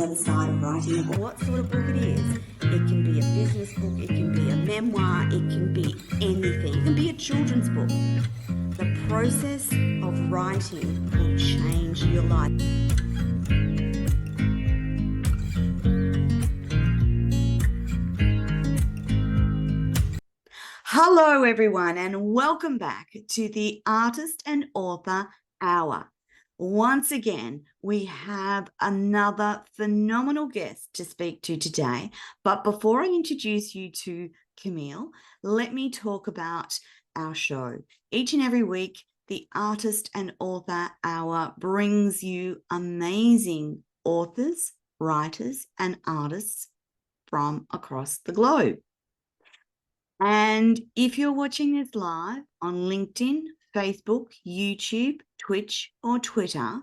the other side of writing a book. What sort of book it is. It can be a business book, it can be a memoir, it can be anything. It can be a children's book. The process of writing will change your life. Hello everyone, and welcome back to the Artist and Author Hour. Once again, we have another phenomenal guest to speak to today. But before I introduce you to Camille, let me talk about our show. Each and every week, the Artist and Author Hour brings you amazing authors, writers, and artists from across the globe. And if you're watching this live on LinkedIn, Facebook, YouTube, Twitch, or Twitter,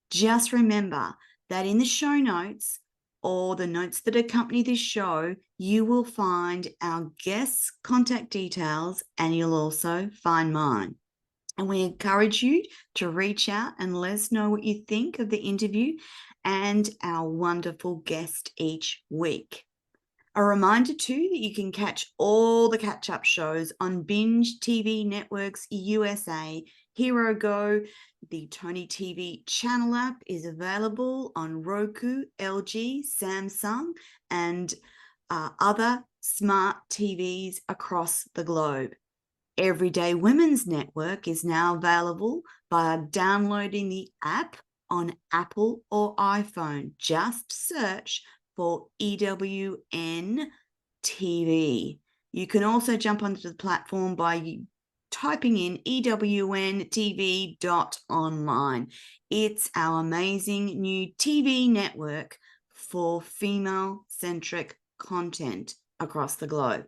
just remember that in the show notes or the notes that accompany this show, you will find our guests' contact details and you'll also find mine. And we encourage you to reach out and let us know what you think of the interview and our wonderful guest each week. A reminder too that you can catch all the catch-up shows on Binge TV Networks USA, Hero Go. The Toni TV channel app is available on Roku, LG, Samsung, and other smart TVs across the globe. Everyday Women's Network is now available by downloading the app on Apple or iPhone. Just search for EWN TV. You can also jump onto the platform by typing in EWNTV.online. It's our amazing new TV network for female-centric content across the globe.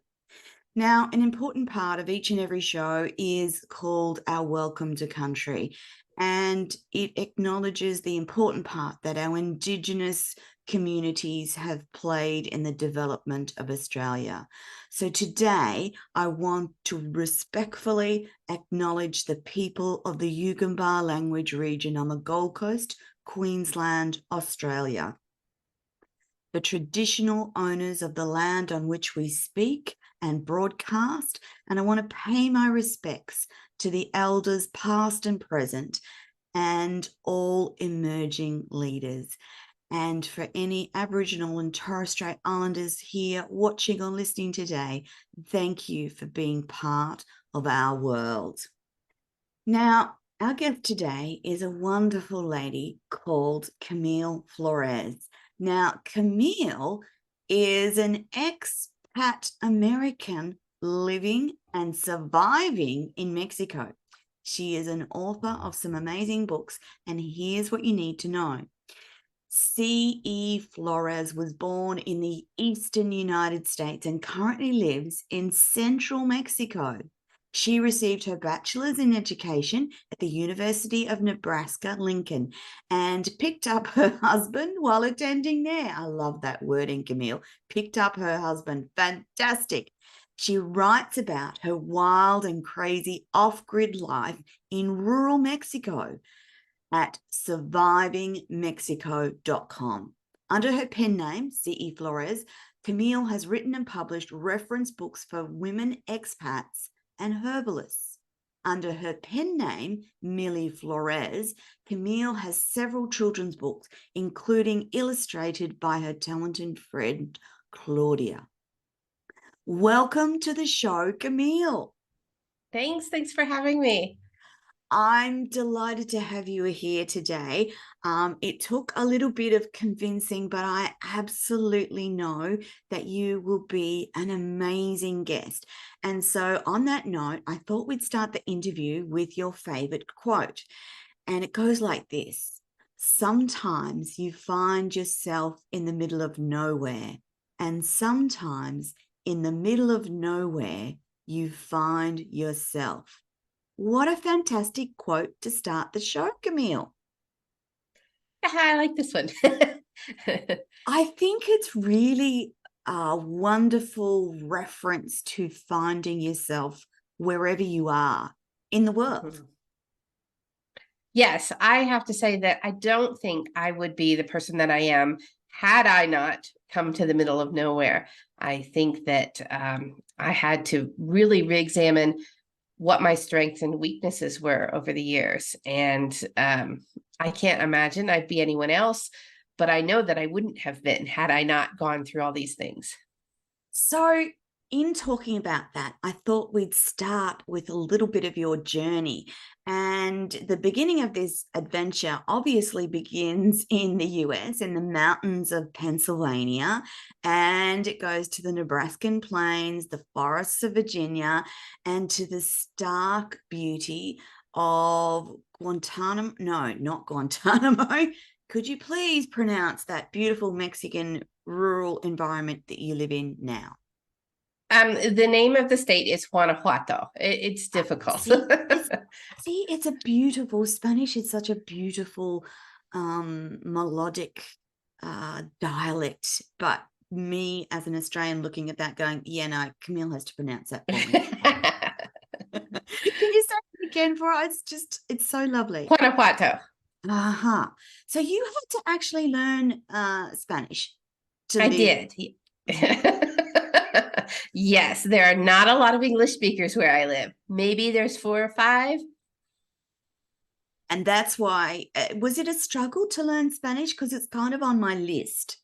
Now, an important part of each and every show is called our Welcome to Country, and it acknowledges the important part that our Indigenous communities have played in the development of Australia. So today, I want to respectfully acknowledge the people of the Yugambeh language region on the Gold Coast, Queensland, Australia, the traditional owners of the land on which we speak and broadcast, and I want to pay my respects to the elders past and present and all emerging leaders. And for any Aboriginal and Torres Strait Islanders here watching or listening today, thank you for being part of our world. Now, our guest today is a wonderful lady called Camille Flores. Now, Camille is an expat American living and surviving in Mexico. She is an author of some amazing books, and here's what you need to know. C.E. Flores was born in the eastern United States and currently lives in central Mexico. She received her bachelor's in education at the University of Nebraska-Lincoln and picked up her husband while attending there. I love that wording, Camille. Picked up her husband. Fantastic. She writes about her wild and crazy off-grid life in rural Mexico at survivingmexico.com. Under her pen name, C.E. Flores, Camille has written and published reference books for women expats and herbalists. Under her pen name, Millie Flores, Camille has several children's books, including illustrated by her talented friend, Claudia. Welcome to the show, Camille. Thanks for having me. I'm delighted to have you here today. It took a little bit of convincing, but I absolutely know that you will be an amazing guest. And so on that note, I thought we'd start the interview with your favorite quote. And it goes like this: sometimes you find yourself in the middle of nowhere, and sometimes in the middle of nowhere, you find yourself. What a fantastic quote to start the show, Camille. I like this one. I think it's really a wonderful reference to finding yourself wherever you are in the world. Yes, I have to say that I don't think I would be the person that I am had I not come to the middle of nowhere, I think that I had to really re-examine what my strengths and weaknesses were over the years. And I can't imagine I'd be anyone else, but I know that I wouldn't have been had I not gone through all these things. So, in talking about that, I thought we'd start with a little bit of your journey. And the beginning of this adventure obviously begins in the US, in the mountains of Pennsylvania, and it goes to the Nebraskan plains, the forests of Virginia, and to the stark beauty of Guantanamo. No, not Guantanamo. Could you please pronounce that beautiful Mexican rural environment that you live in now? The name of the state is Guanajuato. It's difficult. See, it's a beautiful Spanish. It's such a beautiful melodic dialect. But me as an Australian looking at that going, yeah, no, Camille has to pronounce that for me. Can you say it again for us? It's so lovely. Guanajuato. Uh-huh. So you had to actually learn Spanish to I live. did. Yes, there are not a lot of English speakers where I live. Maybe there's 4 or 5. And that's why, was it a struggle to learn Spanish? Because it's kind of on my list.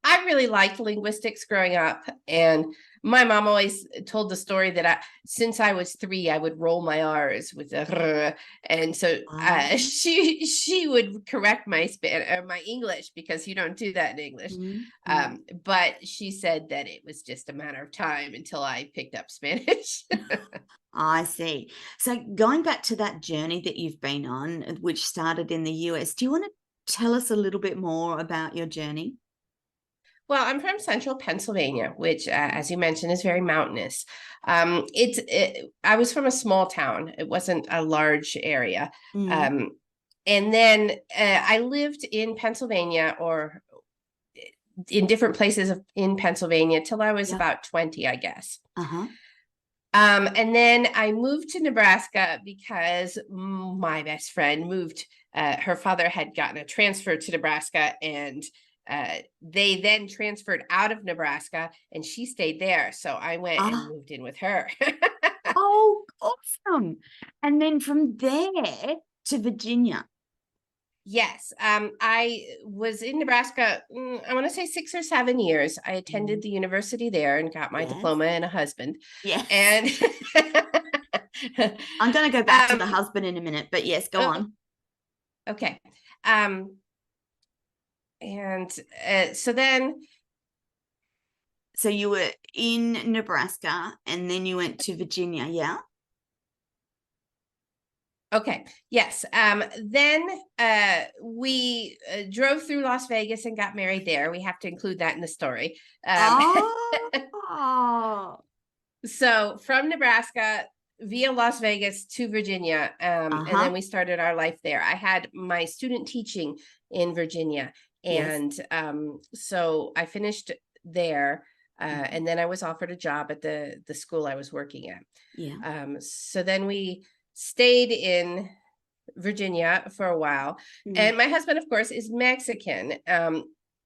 I really liked linguistics growing up, and my mom always told the story that since I was 3, I would roll my R's with the r, and so she would correct my my English, because you don't do that in English. Mm-hmm. But she said that it was just a matter of time until I picked up Spanish. I see. So going back to that journey that you've been on, which started in the US, do you want to tell us a little bit more about your journey? Well, I'm from central Pennsylvania, which, as you mentioned, is very mountainous. I was from a small town. It wasn't a large area. Mm. And then I lived in Pennsylvania, or in different places in Pennsylvania, till I was about 20, I guess. Uh-huh. And then I moved to Nebraska because my best friend moved. Her father had gotten a transfer to Nebraska, and they then transferred out of Nebraska, and she stayed there. So I went and moved in with her. Oh, awesome. And then from there to Virginia. Yes. I was in Nebraska, I want to say 6 or 7 years. I attended the university there and got my diploma and a husband. Yes. And I'm going to go back to the husband in a minute, but yes, go on. Okay. And so then. So you were in Nebraska and then you went to Virginia, yeah? Okay. Yes. Then we drove through Las Vegas and got married there. We have to include that in the story. So from Nebraska via Las Vegas to Virginia, and then we started our life there. I had my student teaching in Virginia, and so I finished there, and then I was offered a job at the school I was working at. So then we stayed in Virginia for a while, and my husband, of course, is Mexican.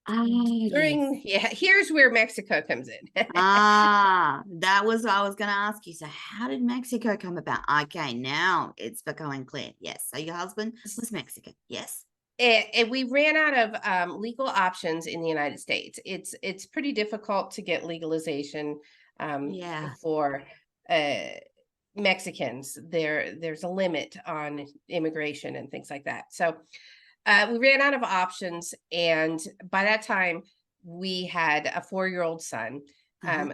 Here's where Mexico comes in. That was what I was going to ask you. So how did Mexico come about? Okay, now it's becoming clear. Yes. So your husband was Mexican. Yes. And we ran out of legal options in the United States. It's pretty difficult to get legalization for Mexicans. There's a limit on immigration and things like that. So we ran out of options, and by that time we had a 4-year-old son.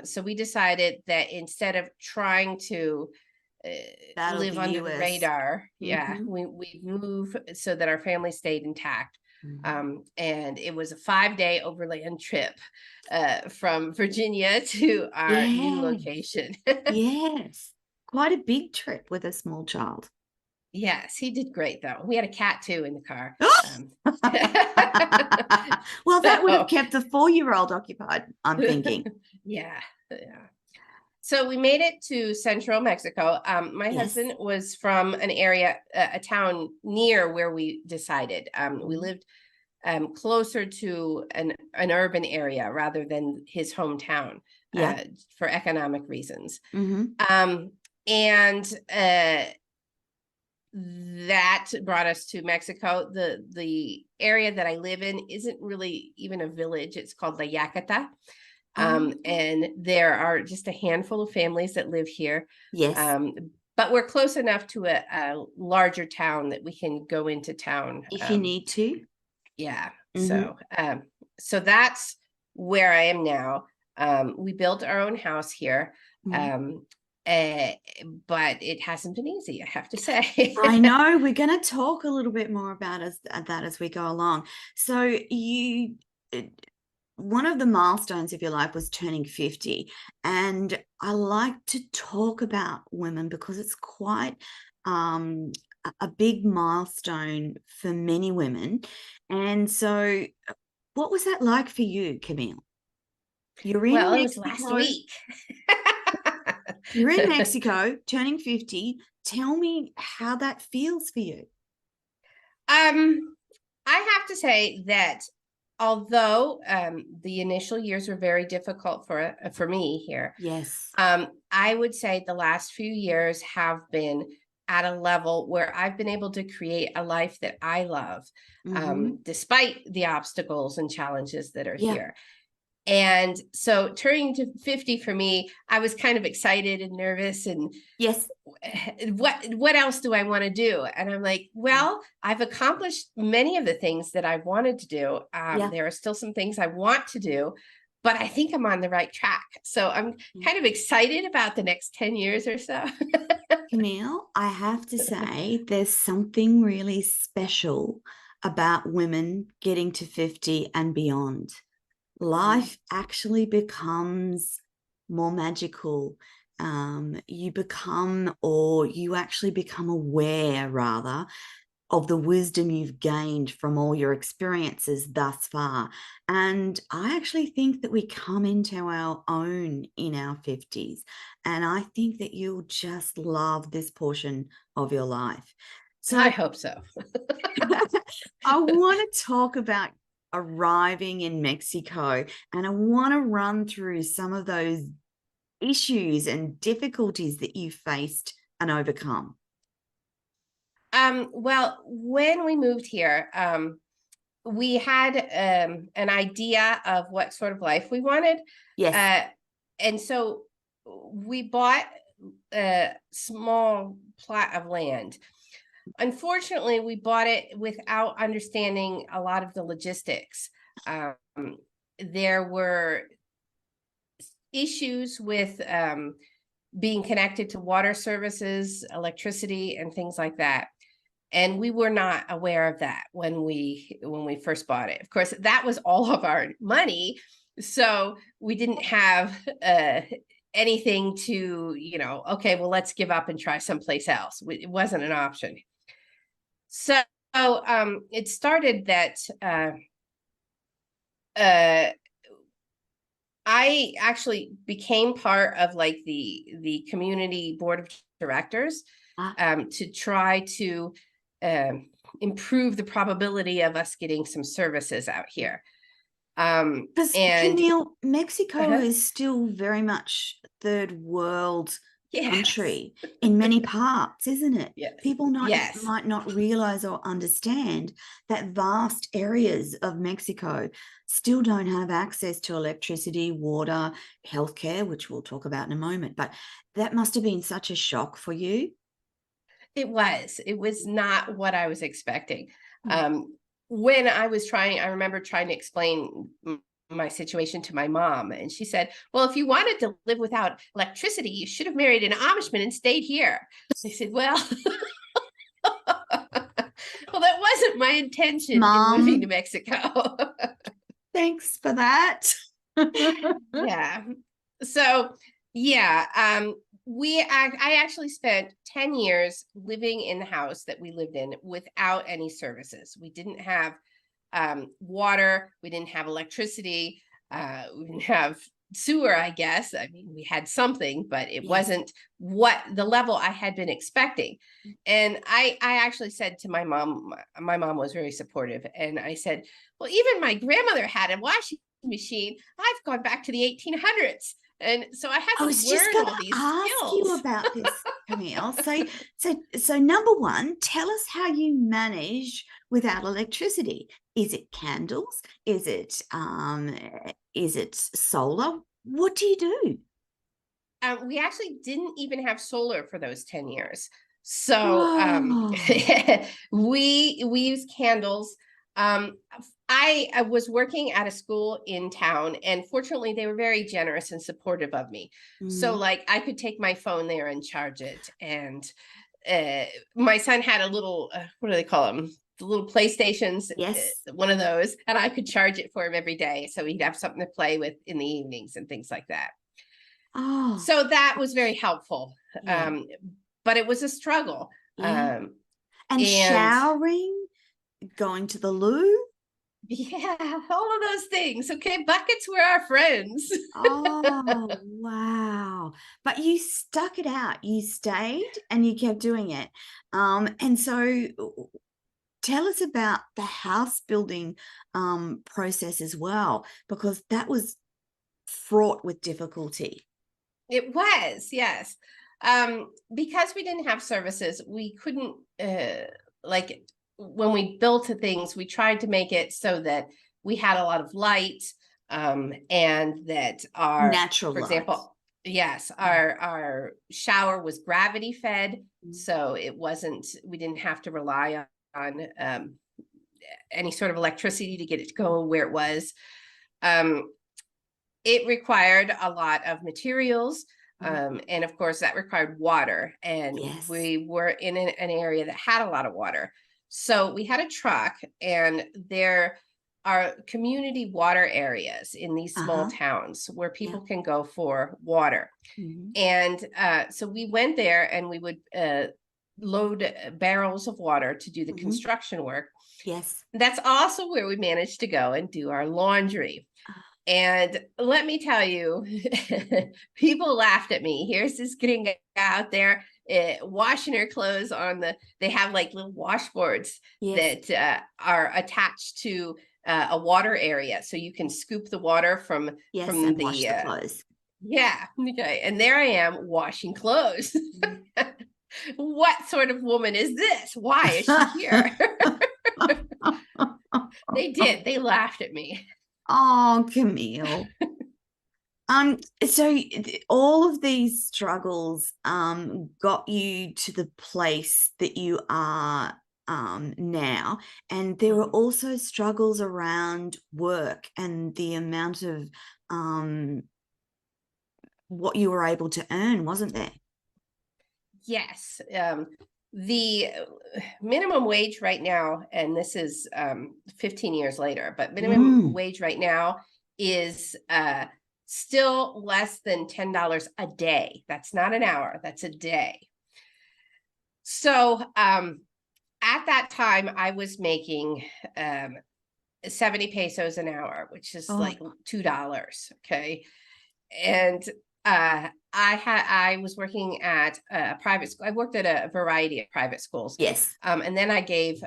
So we decided that instead of trying to live under the radar, we move so that our family stayed intact. And it was a 5-day overland trip from Virginia to our new location. Yes, quite a big trip with a small child. Yes, he did great, though. We had a cat too in the car. Well, that would have kept the 4-year-old occupied, I'm thinking. Yeah. So we made it to central Mexico. My husband was from an area, a town near where we decided. We lived closer to an urban area rather than his hometown, Yeah. for economic reasons. Mm-hmm. And that brought us to Mexico. The area that I live in isn't really even a village. It's called La Yacata. Oh, And there are just a handful of families that live here. yes. But we're close enough to a larger town that we can go into town. If you need to. Yeah. Mm-hmm. So that's where I am now. We built our own house here. Mm-hmm. Uh, but it hasn't been easy, I have to say. I know we're going to talk a little bit more about that as we go along. So one of the milestones of your life was turning 50, and I like to talk about women because it's quite a big milestone for many women. And so, what was that like for you, Camille? You're in Well, it was last Mexico. week. You're in Mexico, turning 50. Tell me how that feels for you. I have to say that although the initial years were very difficult for me here, Yes. I would say the last few years have been at a level where I've been able to create a life that I love, Mm-hmm. despite the obstacles and challenges that are Yeah. here. And so turning to 50 for me, I was kind of excited and nervous and Yes. what else do I want to do? And I'm like, well, I've accomplished many of the things that I wanted to do. Yeah. There are still some things I want to do, but I think I'm on the right track. So I'm kind of excited about the next 10 years or so. Camille, I have to say, there's something really special about women getting to 50 and beyond. Life actually becomes more magical. You actually become aware, rather, of the wisdom you've gained from all your experiences thus far. And I actually think that we come into our own in our 50s. And I think that you'll just love this portion of your life. I So hope so. I want to talk about arriving in Mexico, and I want to run through some of those issues and difficulties that you faced and overcome. Well, when we moved here, we had an idea of what sort of life we wanted. Yes. And so we bought a small plot of land. Unfortunately, we bought it without understanding a lot of the logistics. Um, there were issues with being connected to water services, electricity, and things like that. And we were not aware of that when we first bought it. Of course, that was all of our money, so we didn't have anything to, okay, well, let's give up and try someplace else. It wasn't an option. So it started that I actually became part of like the community board of directors to try to improve the probability of us getting some services out here. Because And Camille, Mexico uh-huh. is still very much third world Yes. country in many parts, isn't it? Yes. People Yes. might not realize or understand that vast areas of Mexico still don't have access to electricity, water, healthcare, which we'll talk about in a moment. But that must have been such a shock for you. It was not what I was expecting. When I remember trying to explain my situation to my mom, and she said, well, if you wanted to live without electricity, you should have married an Amishman and stayed here. I said, well, well, that wasn't my intention in moving to Mom, Mexico. thanks for that. Yeah. So, yeah, I actually spent 10 years living in the house that we lived in without any services. We didn't have water, we didn't have electricity, we didn't have sewer, I guess. I mean, we had something, but it Yes. wasn't what the level I had been expecting. And I actually said to my mom was very supportive. And I said, well, even my grandmother had a washing machine. I've gone back to the 1800s. And so I had I to was just learn going all to these ask you skills. about this, Camille. So number one, tell us how you manage without electricity. Is it candles? Is it solar? What do you do? We actually didn't even have solar for those 10 years. So Oh, we used candles. I was working at a school in town, and fortunately they were very generous and supportive of me. So like I could take my phone there and charge it. And my son had a little, what do they call them? The little PlayStations, yes. one of those, and I could charge it for him every day. So he'd have something to play with in the evenings and things like that. Oh, So that was very helpful. yeah. But it was a struggle. Yeah. And And showering, going to the loo. yeah, all of those things. Okay, buckets were our friends. Oh, wow. But you stuck it out. You stayed and you kept doing it. And so tell us about the house building process as well, because that was fraught with difficulty. It was, yes. Because we didn't have services, we couldn't like when we built things, we tried to make it so that we had a lot of light, and that Natural for light. example, yes, our shower was gravity fed, so it wasn't, we didn't have to rely on any sort of electricity to get it to go where it was. It required a lot of materials. And of course, that required water. And Yes. we were in an area that had a lot of water. So we had a truck, and there are community water areas in these small towns where people can go for water. And so we went there, and we would load barrels of water to do the construction work. Yes. That's also where we managed to go and do our laundry. And let me tell you, people laughed at me. Here's this gringa out there washing her clothes on they have like little washboards that are attached to a water area. So you can scoop the water from and wash the clothes. Yeah. Okay. And there I am washing clothes. What sort of woman is this? Why is she here? They laughed at me. Oh, Camille. So all of these struggles got you to the place that you are now, and there were also struggles around work and the amount of what you were able to earn, wasn't there? Yes. The minimum wage right now, and this is 15 years later, but minimum wage right now is still less than $10 a day. That's not an hour, that's a day. So at that time, I was making 70 pesos an hour, which is like $2. Okay. And I was working at a private school. I worked at a variety of private schools. Yes. And then I gave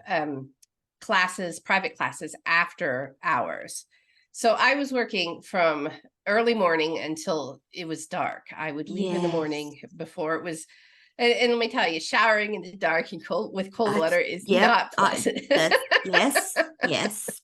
private classes after hours. So I was working from early morning until it was dark. I would leave in the morning before it was, and let me tell you, showering in the dark and with cold water is not pleasant. Yes. Yes.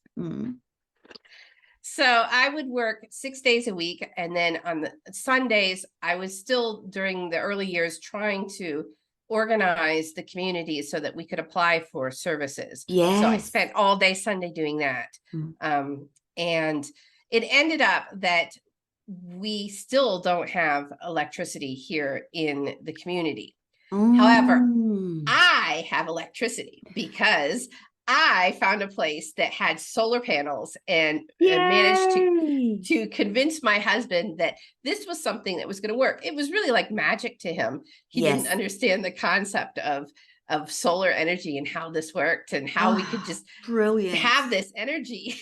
So I would work 6 days a week. And then on the Sundays, I was still, during the early years, trying to organize the community so that we could apply for services. Yes. So I spent all day Sunday doing that. And it ended up that we still don't have electricity here in the community. However, I have electricity because I found a place that had solar panels and managed to convince my husband that this was something that was going to work. It was really like magic to him. He didn't understand the concept of solar energy and how this worked and how we could just have this energy.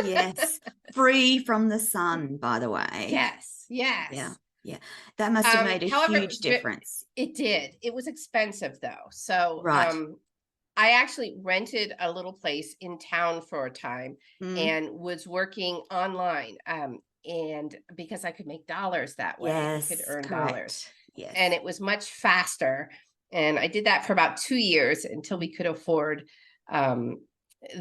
Yes. Free from the sun, by the way. Yes. Yeah. Yes. Yeah. That must have made a However, huge difference. it did. It was expensive though. So, Right. I actually rented a little place in town for a time Mm. and was working online. And because I could make dollars that way, I could Yes, earn dollars. correct. Yes. And it was much faster. And I did that for about 2 years until we could afford um,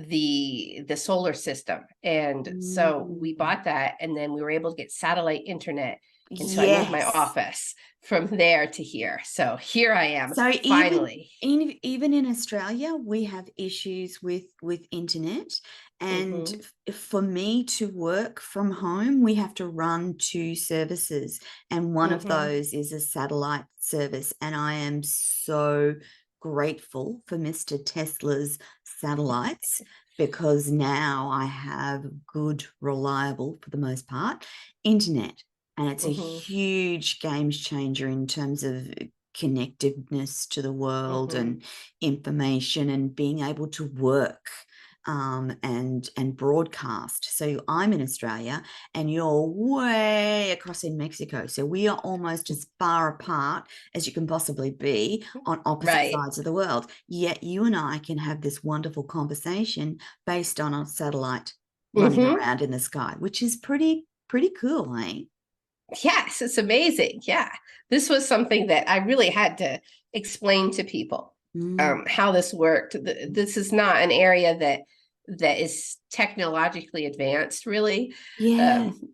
the solar system. And so we Mm. bought that, and then we were able to get satellite internet. And so I moved my Yes. office from there to here. So here I am So finally. even in Australia, we have issues with internet, and Mhm. for me to work from home, we have to run two services, and one of Mhm. those is a satellite service, and I am so grateful for Mr. Tesla's satellites because now I have good, reliable, for the most part, internet. And it's a Mhm. huge game changer in terms of connectiveness to the world Mhm. and information and being able to work and broadcast. So I'm in Australia and you're way across in Mexico. So we are almost as far apart as you can possibly be on opposite Right. sides of the world. Yet you and I can have this wonderful conversation based on a satellite running Mhm. around in the sky, which is pretty cool, eh? Yes, it's amazing. Yeah. This was something that I really had to explain to people, Mm. how this worked. This is not an area that is technologically advanced, really. Yeah. Um,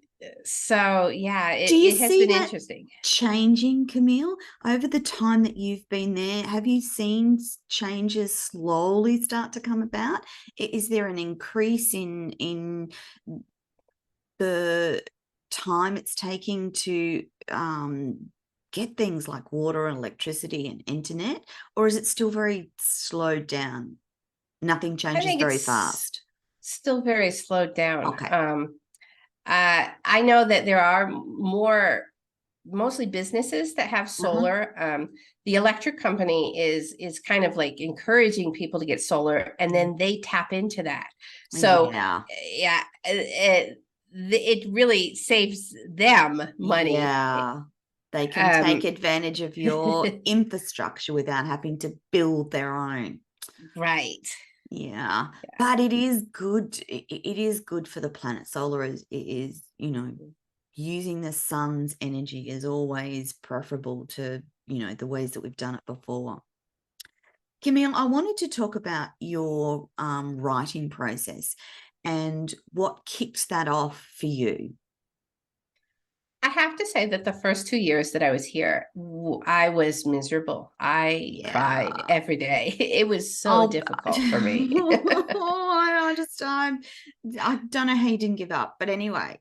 so yeah, Do you it has see been that interesting. changing, Camille, over the time that you've been there? Have you seen changes slowly start to come about? Is there an increase in the time it's taking to get things like water and electricity and internet, or is it still very slowed down? Nothing I changes think very it's fast. still very slowed down. Okay. I know that there are mostly businesses that have Uh-huh. solar. The electric company is kind of like encouraging people to get solar, and then they tap into that. So Yeah. yeah, it really saves them money. Yeah. They can take Um, advantage of your infrastructure without having to build their own. right. Yeah. Yeah. But it is good. It is good for the planet. Solar is, using the sun's energy is always preferable to, the ways that we've done it before. Camille, I wanted to talk about your writing process and what kicks that off for you. I have to say that the first 2 years that I was here, I was miserable. I cried Yeah. every day. It was so Oh, difficult for me. I don't know how you didn't give up, but anyway.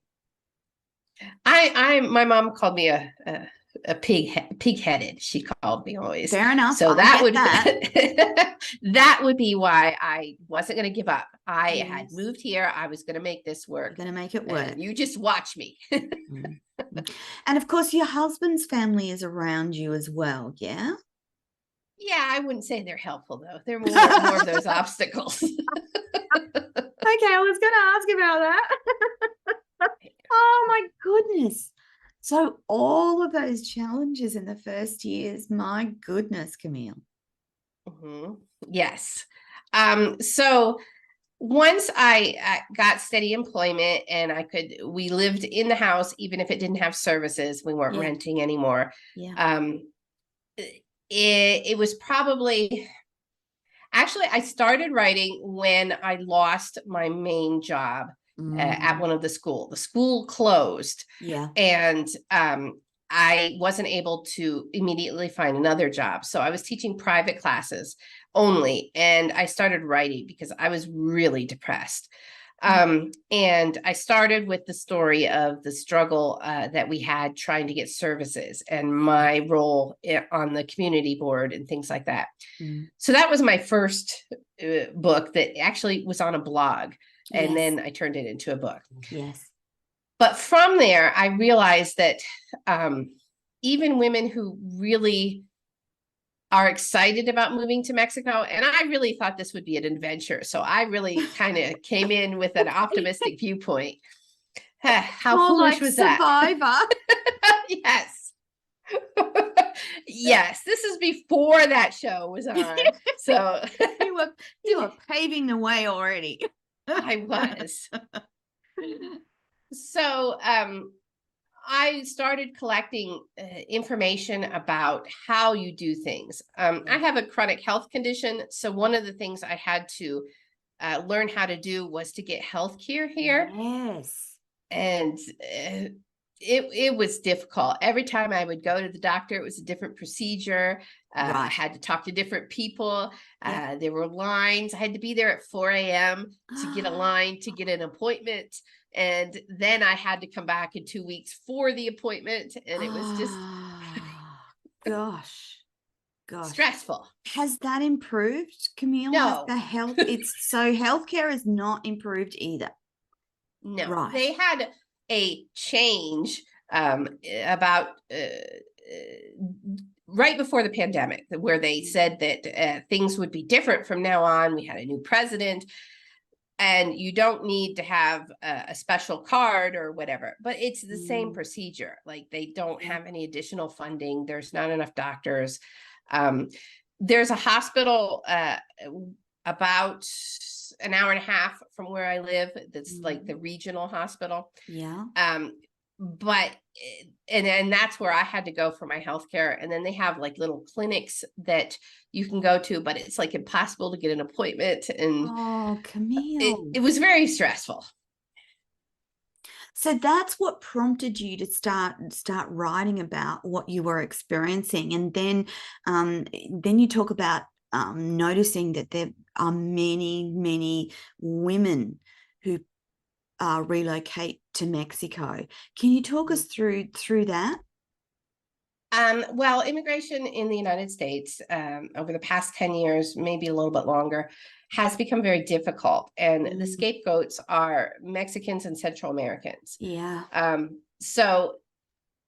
My mom called me a pig-headed. She called me always. Fair enough. So I that get would that. that would be why I wasn't going to give up. I had Yes. moved here. I was going to make this You're work, going to make it and work. you just watch me. Mm. Mm. And of course, your husband's family is around you as well. Yeah. Yeah, I wouldn't say they're helpful though. They're more of those obstacles. Okay, I was going to ask about that. Oh my goodness. So all of those challenges in the first years, my goodness, Camille. Mhm. Yes. So once I got steady employment and we lived in the house, even if it didn't have services, we weren't Yeah. renting anymore. Yeah. Um, it was probably, actually, I started writing when I lost my main job at Mm. one of the school. The school closed, Yeah. and I wasn't able to immediately find another job. So I was teaching private classes only, and I started writing because I was really depressed. And I started with the story of the struggle that we had trying to get services and my role on the community board and things like that. Mm. So that was my first book that actually was on a blog, and Yes. then I turned it into a book. Yes. But from there, I realized that even women who really are excited about moving to Mexico, and I really thought this would be an adventure. So I really kind of came in with an optimistic viewpoint. How More foolish like was that? Survivor. Yes. Yes, this is before that show was on. So You were paving the way already. I was. So I started collecting information about how you do things. I have a chronic health condition. So one of the things I had to learn how to do was to get health care here. Yes. And it was difficult. Every time I would go to the doctor, it was a different procedure. I Right. had to talk to different people. Yeah. There were lines. I had to be there at 4 a.m. to get a line to get an appointment. And then I had to come back in 2 weeks for the appointment. And it was just gosh. stressful. Has that improved, Camille? Has No. the health, so healthcare has not improved either. No, Right. they had a change about right before the pandemic, where they said that things would be different from now on. We had a new president, and you don't need to have a special card or whatever, but it's the same procedure. Like, they don't have any additional funding. There's not enough doctors. There's a hospital about an hour and a half from where I live. That's like the regional hospital. Yeah. But and that's where I had to go for my healthcare. And then they have like little clinics that you can go to, but it's like impossible to get an appointment. And Camille, it was very stressful. So that's what prompted you to start writing about what you were experiencing, and then you talk about noticing that there are many women who relocate to Mexico. Can you talk us through that? Well, immigration in the United States over the past 10 years, maybe a little bit longer, has become very difficult. And the scapegoats are Mexicans and Central Americans. Yeah. So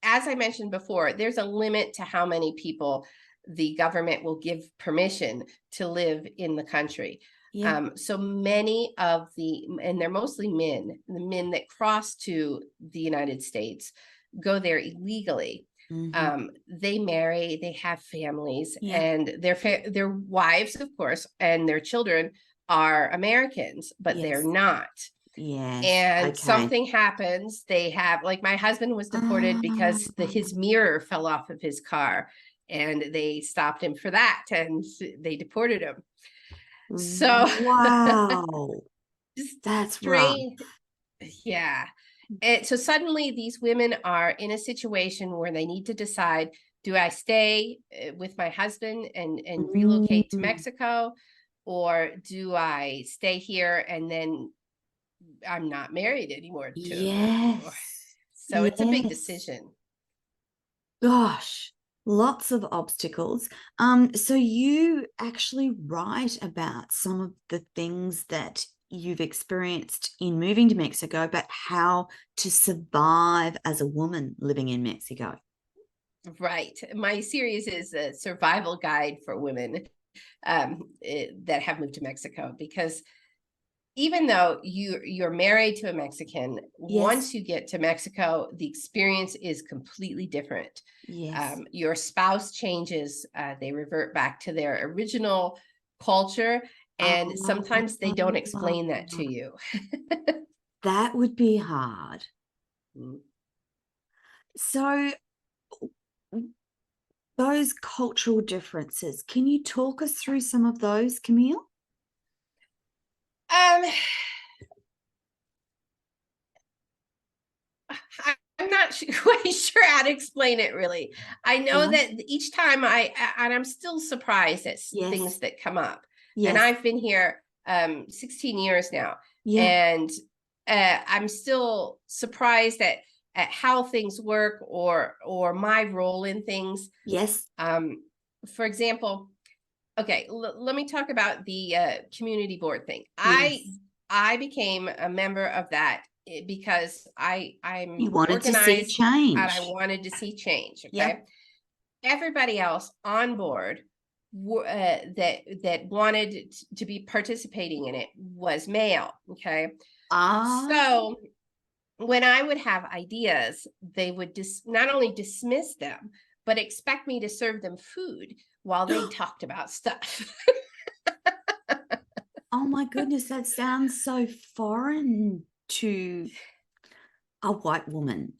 as I mentioned before, there's a limit to how many people the government will give permission to live in the country. Yeah. So many of and they're mostly men, the men that cross to the United States go there illegally. They marry, they have families, and their wives, of course, and their children are Americans, but they're not. Yes. And something happens. They have, like, my husband was deported because his mirror fell off of his car, and they stopped him for that, and they deported him. So wow. That's strange. Right. Yeah. So suddenly these women are in a situation where they need to decide, do I stay with my husband and relocate to Mexico, or do I stay here and then I'm not married anymore to him anymore? So it's a big decision. Gosh, lots of obstacles. So you actually write about some of the things that you've experienced in moving to Mexico, but how to survive as a woman living in Mexico. Right. My series is a survival guide for women that have moved to Mexico, because even though you're married to a Mexican, once you get to Mexico, the experience is completely different. Your spouse changes. They revert back to their original culture. And sometimes they don't explain that to you. That would be hard. So those cultural differences, can you talk us through some of those, Camille? I'm not quite sure how to explain it, really. I know that each time and I'm still surprised at things that come up. And I've been here 16 years now. And I'm still surprised at how things work, or my role in things. For example, okay, let me talk about the community board thing. I became a member of that because I'm you wanted organized to see change, and I wanted to see change. Okay. Everybody else on board that wanted to be participating in it was male. Okay. So when I would have ideas, they would not only dismiss them, but expect me to serve them food while they talked about stuff. Oh my goodness, that sounds so foreign to a white woman,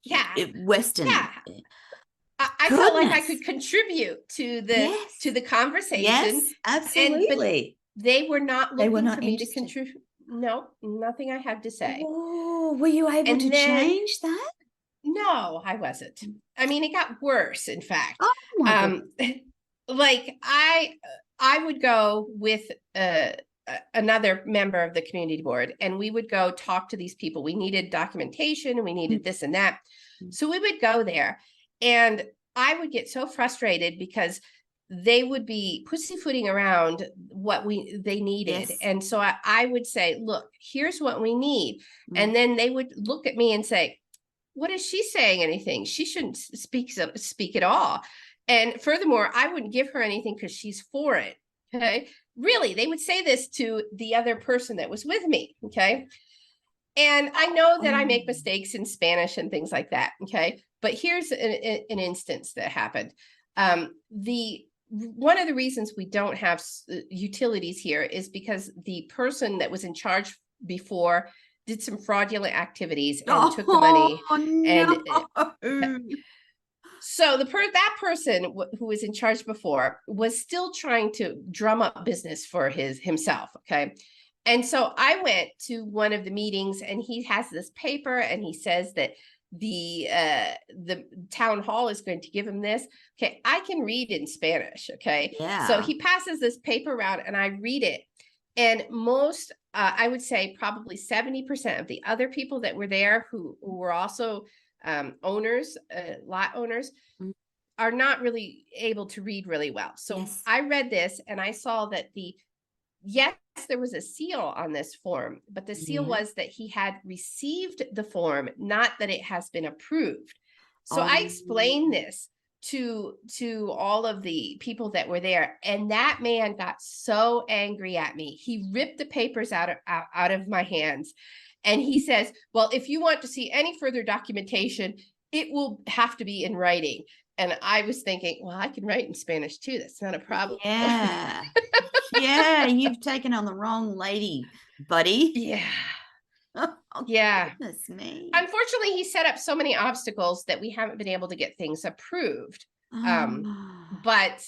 Yeah. Western. Yeah. I felt like I could contribute to the conversation. Yes, absolutely. But they were not looking for me interested. to contribute. No, nothing I had to say. Oh, were you able to change that? No, I wasn't. I mean, it got worse, in fact. Oh my goodness. Like I would go with another member of the community board, and we would go talk to these people. We needed documentation, and we needed this and that. So we would go there, and I would get so frustrated because they would be pussyfooting around what they needed. Yes. And so I would say, look, here's what we need. And then they would look at me and say, what is she saying anything? She shouldn't speak at all. And furthermore, I wouldn't give her anything because she's foreign. Okay. Really, they would say this to the other person that was with me. Okay. And I know that I make mistakes in Spanish and things like that. Okay. But here's an instance that happened. One of the reasons we don't have utilities here is because the person that was in charge before did some fraudulent activities and took the money. No. And so that person who was in charge before was still trying to drum up business for himself. Okay. And so I went to one of the meetings, and he has this paper, and he says that the town hall is going to give him this. Okay, I can read in Spanish. Okay, yeah. So he passes this paper around, and I read it. And most, I would say, probably 70% of the other people that were there, who were also owners, lot owners, are not really able to read really well. So yes. I read this, and I saw that yes, there was a seal on this form, but the seal was that he had received the form, not that it has been approved. So I explained this to all of the people that were there, and that man got so angry at me. He ripped the papers out of my hands, and he says, well, if you want to see any further documentation, it will have to be in writing. And I was thinking, well, I can write in Spanish too. That's not a problem. Yeah. Yeah, you've taken on the wrong lady, buddy. Yeah. Oh, yeah. Goodness me. Unfortunately, he set up so many obstacles that we haven't been able to get things approved. But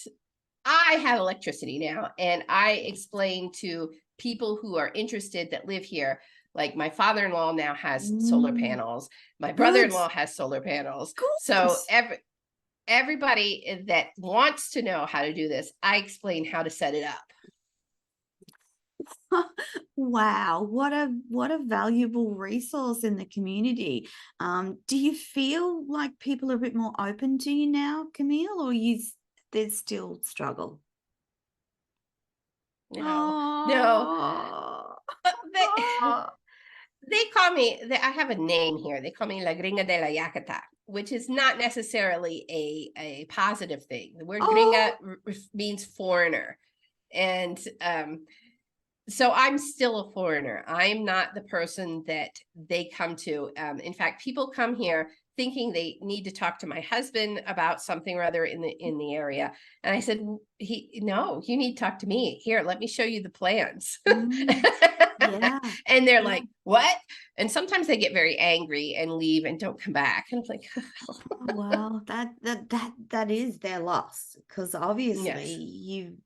I have electricity now, and I explain to people who are interested that live here, like my father-in-law now has solar panels. My brother-in-law has solar panels. So everybody that wants to know how to do this, I explain how to set it up. Wow, what a valuable resource in the community. Do you feel like people are a bit more open to you now, Camille, or there's still struggle? No. They call me, I have a name here. They call me La Gringa de la Yacata, which is not necessarily a positive thing. The word gringa means foreigner. And so I'm still a foreigner. I'm not the person that they come to. In fact, people come here thinking they need to talk to my husband about something or other in the area. And I said, no, you need to talk to me. Here, let me show you the plans. Yeah. And they're like, what? And sometimes they get very angry and leave and don't come back. And I'm like, well, that is their loss, because obviously you've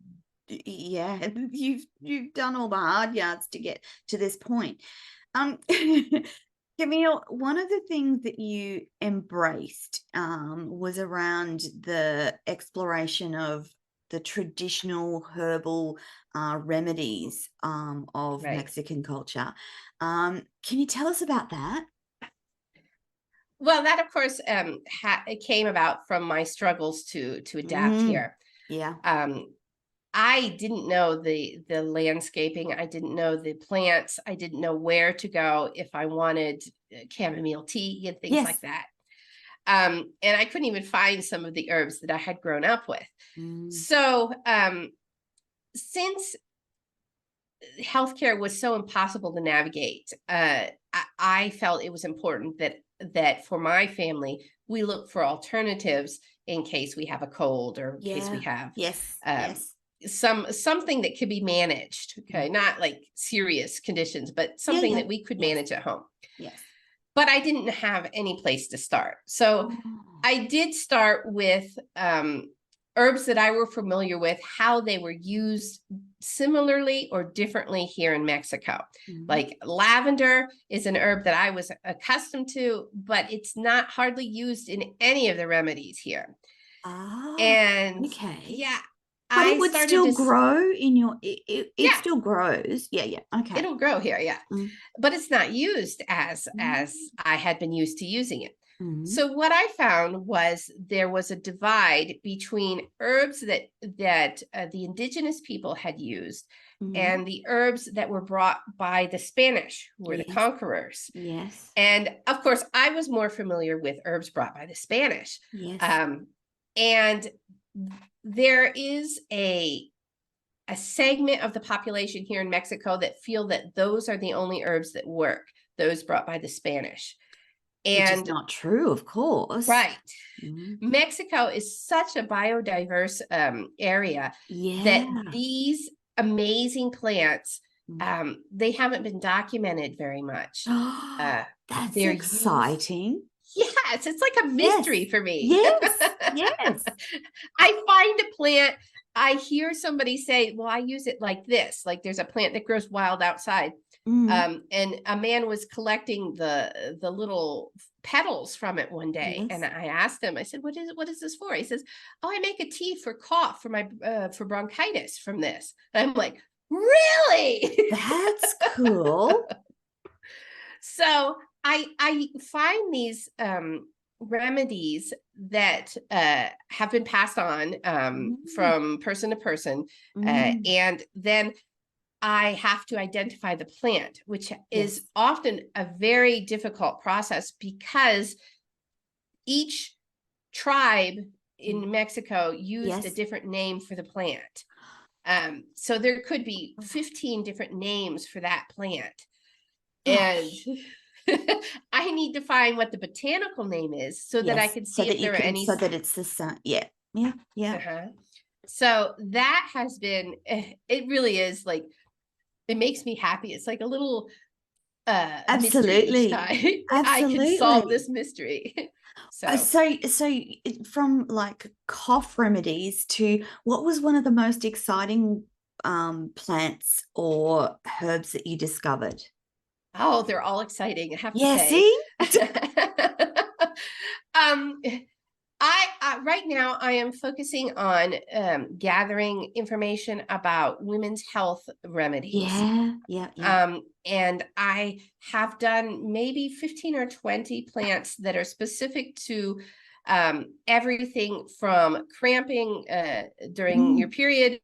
done all the hard yards to get to this point. Camille, one of the things that you embraced was around the exploration of the traditional herbal remedies of Mexican culture. Can you tell us about that? Well, that, of course, it came about from my struggles to adapt here. Yeah. I didn't know the landscaping. I didn't know the plants. I didn't know where to go if I wanted chamomile tea and things like that. And I couldn't even find some of the herbs that I had grown up with. So since healthcare was so impossible to navigate, I felt it was important that for my family, we look for alternatives in case we have a cold or in case we have Yes. um, Yes. something that could be managed. Okay, not like serious conditions, but Yeah. something Yeah. that we could Yes. manage at home. Yes. But I didn't have any place to start. So Oh. I did start with herbs that I were familiar with, how they were used similarly or differently here in Mexico. Like lavender is an herb that I was accustomed to, but it's not hardly used in any of the remedies here. And Okay. yeah, But it I would started still to, grow in your, it yeah, still grows. Yeah. Yeah. Okay. it'll grow here. Yeah. Mm. But it's not used as Mm. I had been used to using it. Mm. So what I found was there was a divide between herbs that the indigenous people had used and the herbs that were brought by the Spanish, who were the Yes. conquerors. Yes. And of course, I was more familiar with herbs brought by the Spanish. Yes. And there is a segment of the population here in Mexico that feel that those are the only herbs that work, those brought by the Spanish. Which is And not true, of course. right. Mm. Mexico is such a biodiverse area Yeah. that these amazing plants, Mm. they haven't been documented very much. That's They're exciting. yes, it's like a mystery Yes. for me. Yes. Yes. I find a plant, I hear somebody say, well, I use it like this. Like there's a plant that grows wild outside. Mm. And a man was collecting the little petals from it one day, and Yes. I asked him. I said, "What is this for?" He says, "Oh, I make a tea for cough for my for bronchitis from this." And I'm like, "Really?" That's cool. So I find these remedies that have been passed on from person to person, Mm. and then I have to identify the plant, which is Yes. often a very difficult process because each tribe in Mexico used a Yes. different name for the plant. So there could be 15 different names for that plant. And Gosh. I need to find what the botanical name is so that I Yes. can So see that if you there are can, any. so that it's the same. Yeah. Yeah. Yeah. Uh-huh. So that has been, it really is like, it makes me happy. It's like a little mystery each Absolutely. time I can solve Absolutely. this mystery. Uh, So, so, so from like cough remedies to what was one of the most exciting plants or herbs that you discovered? oh, they're all exciting, I have to Yeah, say. see? um, I right now I am focusing on gathering information about women's health remedies. Yeah, yeah, yeah. And I have done maybe 15 or 20 plants that are specific to everything from cramping during your Mm. period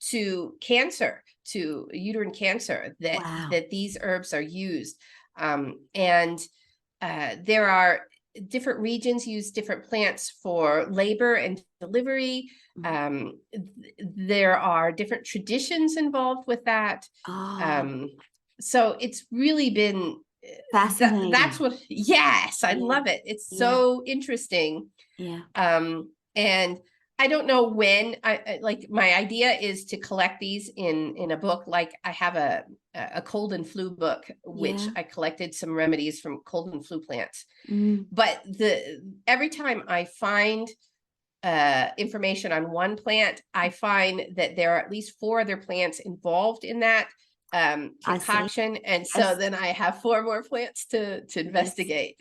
to cancer, to uterine cancer, Wow. that these herbs are used. And there are different regions use different plants for labor and delivery. There are different traditions involved with that. Oh, So it's really been that's fascinating. what, yes, I Yeah, love it. It's yeah, so interesting. yeah. And I don't know when like my idea is to collect these in a book. Like I have a cold and flu book, which Yeah. I collected some remedies from cold and flu plants. Mm. But every time I find information on one plant, I find that there are at least 4 other plants involved in that I see. concoction. And so Yes. then I have 4 more plants to Yes. investigate.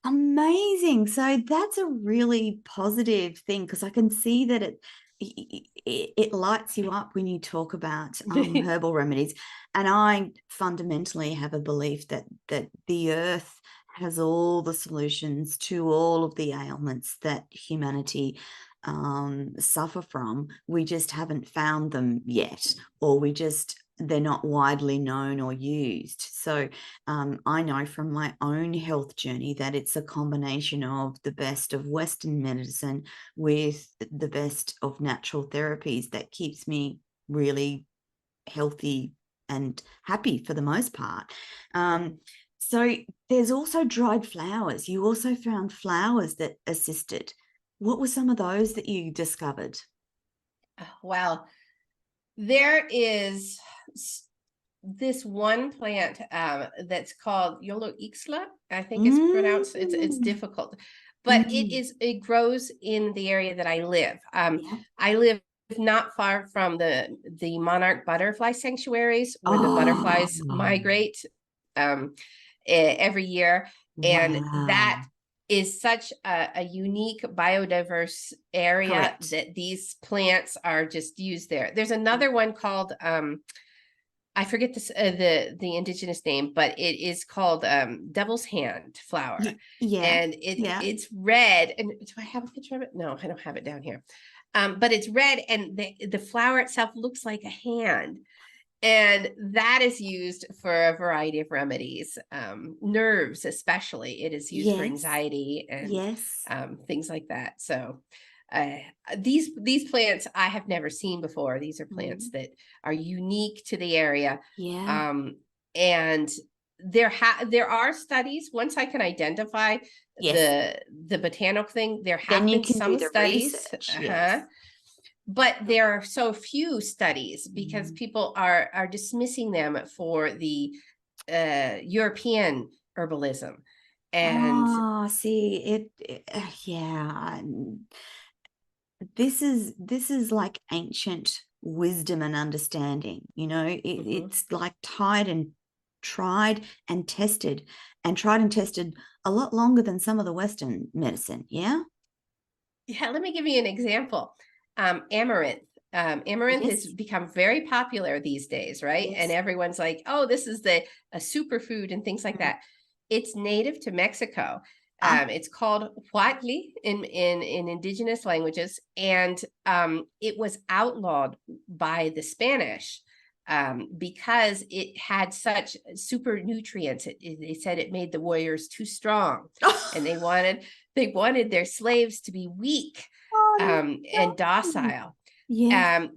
Amazing. So that's a really positive thing because I can see that it lights you up when you talk about herbal remedies. And I fundamentally have a belief that the earth has all the solutions to all of the ailments that humanity suffer from. We just haven't found them yet, or they're not widely known or used. So I know from my own health journey that it's a combination of the best of Western medicine with the best of natural therapies that keeps me really healthy and happy for the most part. So there's also dried flowers. You also found flowers that assisted. What were some of those that you discovered? Well, there is this one plant that's called Yolo Ixla. I think it's pronounced, it's difficult, but it grows in the area that I live. Yeah. I live not far from the monarch butterfly sanctuaries where the butterflies Oh, migrate every year. And that wow. is such a unique biodiverse area Correct. that these plants are just used there. There's another one called I forget this the indigenous name, but it is called devil's hand flower. Yeah. And Yeah. it's red. And do I have a picture of it? No, I don't have it down here. But it's red, and the flower itself looks like a hand. And that is used for a variety of remedies, nerves especially. It is used for Yes. anxiety and Yes. things like that. So these plants I have never seen before. These are plants that are unique to the area. Yeah. And there are studies. Once I can identify Yes. the botanical thing, there Then have you been can do some the studies. research. Yes. But there are so few studies because people are dismissing them for the European herbalism. And See yeah. This is like ancient wisdom and understanding. It's like tried and tested a lot longer than some of the Western medicine. Yeah. yeah, let me give you an example. Amaranth. Amaranth has Yes. become very popular these days, right? And Yes. everyone's like, oh, this is a superfood and things like that. It's native to Mexico. It's called huatli in indigenous languages, and it was outlawed by the Spanish because it had such super nutrients. They said it made the warriors too strong, and they wanted their slaves to be weak and docile. Yes.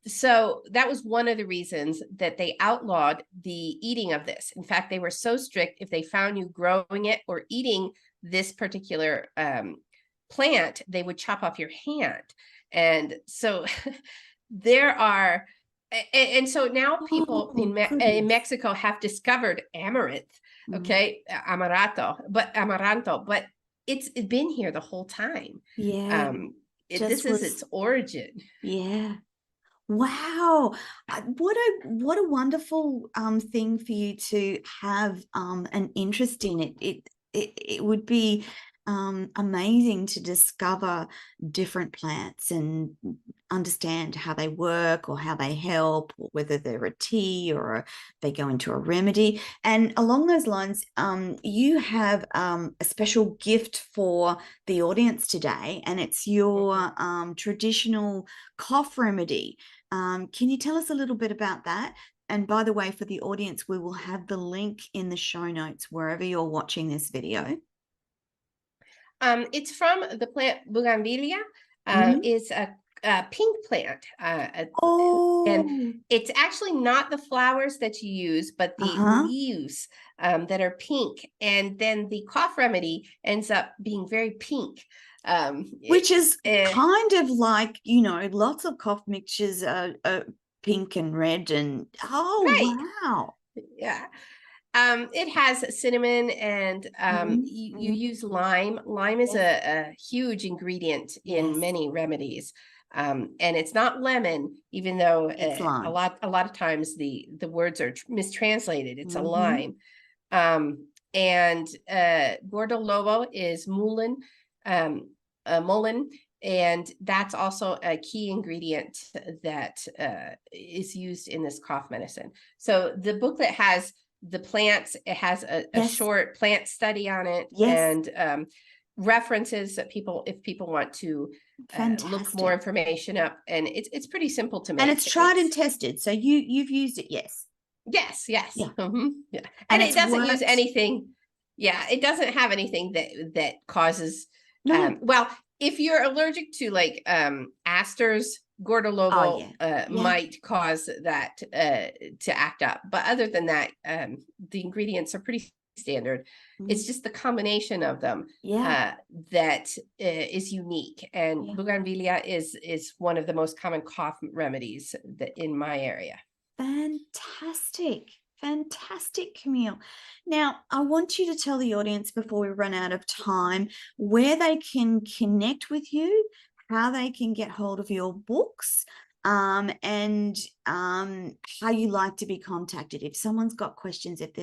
So that was one of the reasons that they outlawed the eating of this. In fact, they were so strict, if they found you growing it or eating this particular plant, they would chop off your hand. And so there are, and so now people in Mexico have discovered amaranth, okay, amaranto, but it's been here the whole time. Yeah. This is its origin. Yeah. Wow. What a wonderful thing for you to have an interest in it. It would be amazing to discover different plants and understand how they work or how they help, or whether they're a tea or they go into a remedy. And along those lines, you have a special gift for the audience today, and it's your traditional cough remedy. Can you tell us a little bit about that? And by the way, for the audience, we will have the link in the show notes wherever you're watching this video. It's from the plant Bougainvillea. It's a pink plant. And it's actually not the flowers that you use, but the leaves that are pink. And then the cough remedy ends up being very pink. Which is kind of like, lots of cough mixtures are pink and red and right. Wow. Yeah. It has cinnamon and you use lime. Lime is a huge ingredient in many remedies. And it's not lemon, even though a lot of times the words are mistranslated. It's a lime. And Gordo Lobo is mullein, mullein, and that's also a key ingredient that is used in this cough medicine. So the booklet has the plants. It has a short plant study on it, and references that if people want to look more information up. And it's pretty simple to make. And it's tried and tested. So you've used it, yes. Yes. Yeah. And it doesn't use anything. Yeah, it doesn't have anything that causes well, if you're allergic to like asters Gordelovo Yeah. might cause that to act up. But other than that, the ingredients are pretty standard. It's just the combination of them that is unique. And bougainvillea is one of the most common cough remedies that in my area. Fantastic, Camille. Now, I want you to tell the audience before we run out of time where they can connect with you, how they can get hold of your books, and how you like to be contacted. If someone's got questions, if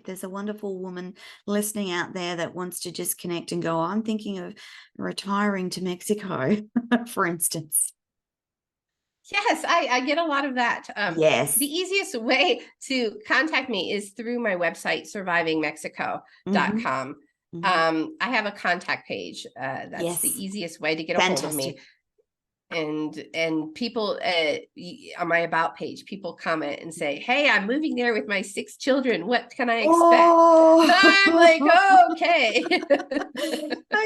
there's a wonderful woman listening out there that wants to just connect and go, I'm thinking of retiring to Mexico, for instance. Yes, I get a lot of that. Yes. The easiest way to contact me is through my website, survivingmexico.com. I have a contact page. That's the easiest way to get a hold of me. And people on my about page, people comment and say, hey, I'm moving there with my 6 children. What can I expect? I'm like, okay.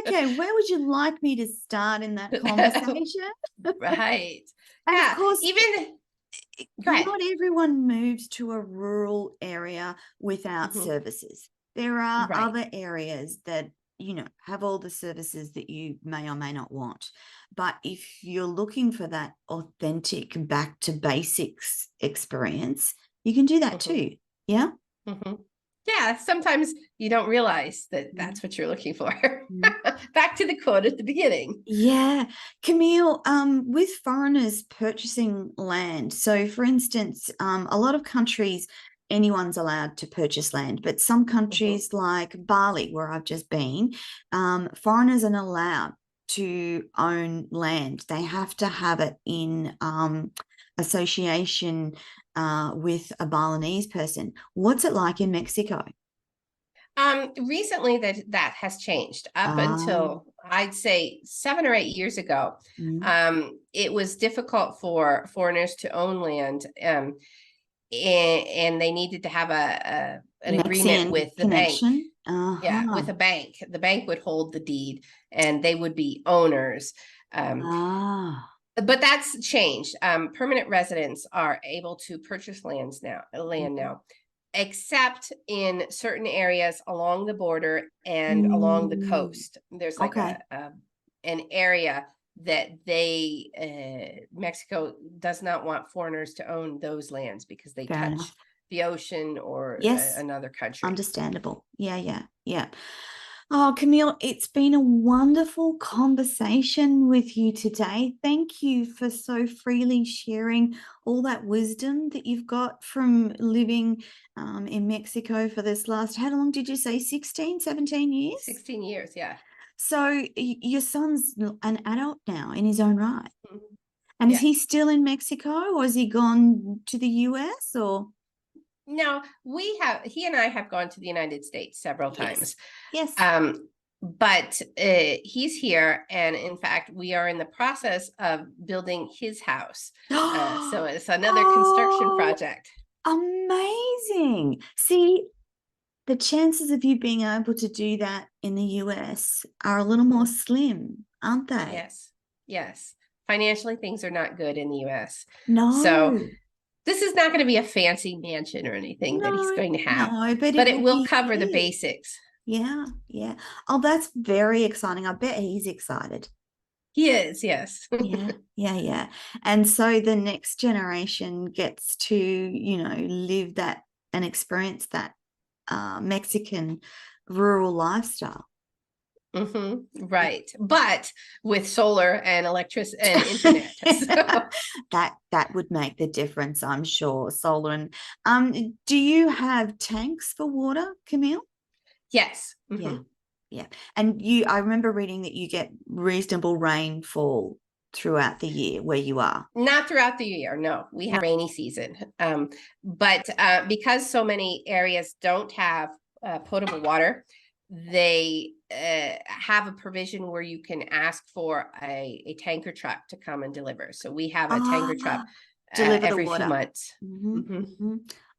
Okay, where would you like me to start in that conversation? Right. And of course, even not everyone moves to a rural area without services. There are other areas that, have all the services that you may or may not want. But if you're looking for that authentic back to basics experience, you can do that too. Yeah. Yeah, sometimes you don't realize that that's what you're looking for. Back to the quote at the beginning. Yeah. Camille, with foreigners purchasing land, so for instance, a lot of countries, anyone's allowed to purchase land, but some countries like Bali, where I've just been, foreigners are not allowed to own land. They have to have it in association with a Balinese person. What's it like in Mexico? Recently that has changed. Up until I'd say 7 or 8 years ago, it was difficult for foreigners to own land, and they needed to have an agreement with the bank. Yeah, with a bank. The bank would hold the deed, and they would be owners. But that's changed. Permanent residents are able to purchase land now, except in certain areas along the border and along the coast. There's like an area that Mexico does not want foreigners to own those lands because they touch the ocean or another country. Understandable. Yeah. Oh, Camille, it's been a wonderful conversation with you today. Thank you for so freely sharing all that wisdom that you've got from living in Mexico for this last, how long did you say, 16, 17 years? 16 years, yeah. So your son's an adult now in his own right. And is he still in Mexico, or has he gone to the US, or? No, he and I have gone to the United States several times. Yes. But he's here, and in fact, we are in the process of building his house. So it's another construction project. Amazing. See, the chances of you being able to do that in the US are a little more slim, aren't they? Yes. Financially, things are not good in the US. No. So this is not going to be a fancy mansion or anything that he's going to have. No, but it will cover the basics. Yeah. Oh, that's very exciting. I bet he's excited. He is, yes. Yeah. And so the next generation gets to, live that and experience that Mexican rural lifestyle. Right, but with solar and electricity and internet. So. that would make the difference, I'm sure. Solar and do you have tanks for water, Camille? Yes. Yeah. And I remember reading that you get reasonable rainfall throughout the year where you are. Not throughout the year, no. We have rainy season. But because so many areas don't have potable water, they have a provision where you can ask for a tanker truck to come and deliver. So we have a tanker truck every few months.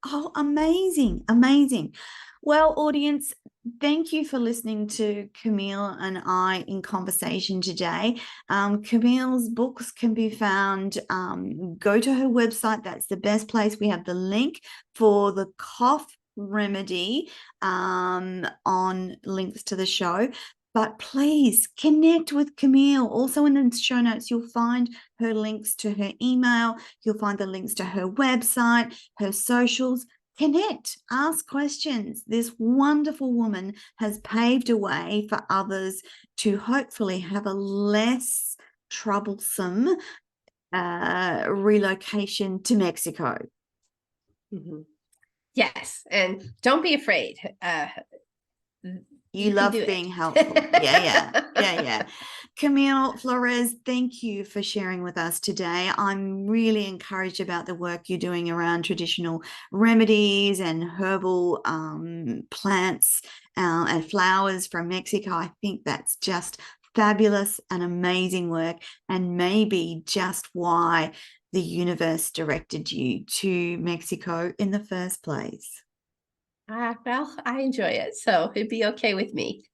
Oh, amazing. Well, audience, thank you for listening to Camille and I in conversation today. Camille's books can be found. Go to her website. That's the best place. We have the link for the cough remedy on links to the show. But please connect with Camille. Also in the show notes, you'll find her links to her email. You'll find the links to her website, her socials. Connect, ask questions. This wonderful woman has paved a way for others to hopefully have a less troublesome relocation to Mexico. Mm-hmm. Yes, and don't be afraid. You love being helpful. Yeah. Camille Flores, thank you for sharing with us today. I'm really encouraged about the work you're doing around traditional remedies and herbal plants and flowers from Mexico. I think that's just fabulous and amazing work, and maybe just why the universe directed you to Mexico in the first place. Well, I enjoy it, so it'd be okay with me.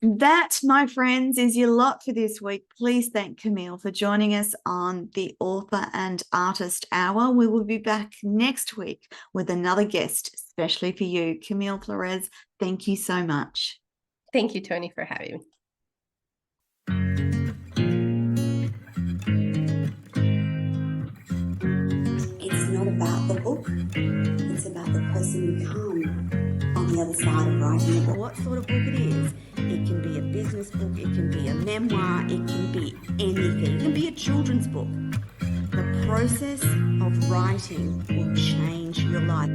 That, my friends, is your lot for this week. Please thank Camille for joining us on the Author and Artist Hour. We will be back next week with another guest, especially for you. Camille Flores, thank you so much. Thank you, Toni, for having me. It's not about the book. It's about the person you become on the other side of writing a book. What sort of book it is. It can be a business book. It can be a memoir. It can be anything. It can be a children's book. The process of writing will change your life.